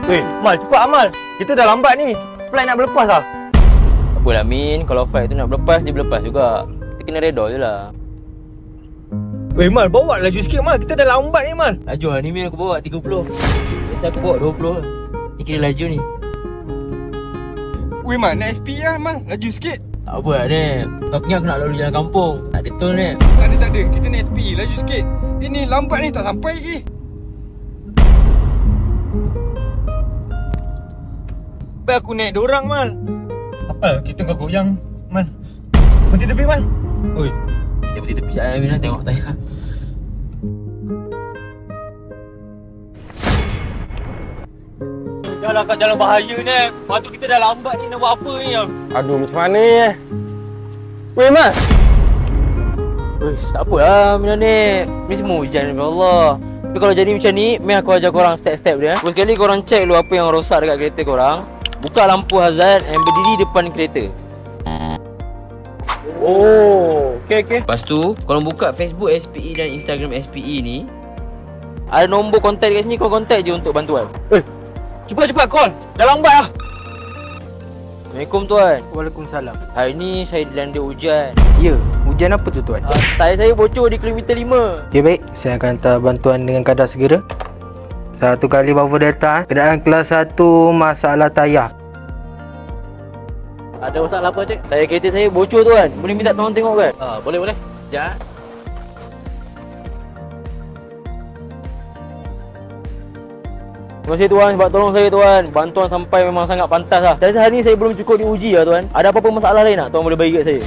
Weh, Mal, cepat Amal. Kita dah lambat ni. Flight nak berlepas lah. Tak apalah Min, kalau flight tu nak berlepas, dia berlepas juga. Kita kena redor je lah. Weh Mal, bawa laju sikit Mal. Kita dah lambat ni Mal. Laju lah ni Min, aku bawa 30. Biasa aku bawa 20 lah. Ni kira laju ni. Weh Mal, naik SP lah Mal. Laju sikit. Tak apa lah ni. Kau ingat aku nak lalu jalan kampung. Tak ada tol ni. Tak ada. Kita naik SP. Laju sikit. Ini lambat ni, tak sampai lagi. Sampai aku naik dorang Mal. Apa? Kita tengah goyang Mal. Berhenti tepi Mal. Oi, kita berhenti tepi sekejap Min, tengok tanya. Janganlah kat jalan bahaya ni. Lepas tu kita dah lambat ni, nak buat apa ni? Aduh, macam mana ni? Weh Mal. Uish, tak apalah Min ni. Ni semua hujan daripada Allah. Tapi kalau jadi macam ni, Min aku ajar korang step-step dia. First kali korang check dulu apa yang rosak dekat kereta korang. Buka lampu hazard yang berdiri depan kereta. Oh, okey. Lepas tu, korang buka Facebook SPE dan Instagram SPE ni. Ada nombor kontak dekat sini, korang kontak je untuk bantuan. Cepat call. Dah lambat lah. Assalamualaikum tuan. Waalaikumsalam. Hari ni saya dilanda hujan. Ya, hujan apa tu tuan? Tayar saya bocor di kilometer 5. Ya baik, saya akan hantar bantuan dengan kadar segera. 1 kali Bravo Delta. Keadaan kelas 1, masalah tayar. Ada masalah apa cik? Tayar kereta saya bocor tuan. Boleh minta tolong tengok kan? Boleh. Sekejap. Terima kasih tuan sebab tolong saya tuan. Bantuan sampai memang sangat pantas lah. Dan sehari ni saya belum cukup diuji lah tuan. Ada apa-apa masalah lain tak tuan boleh bagi kat saya?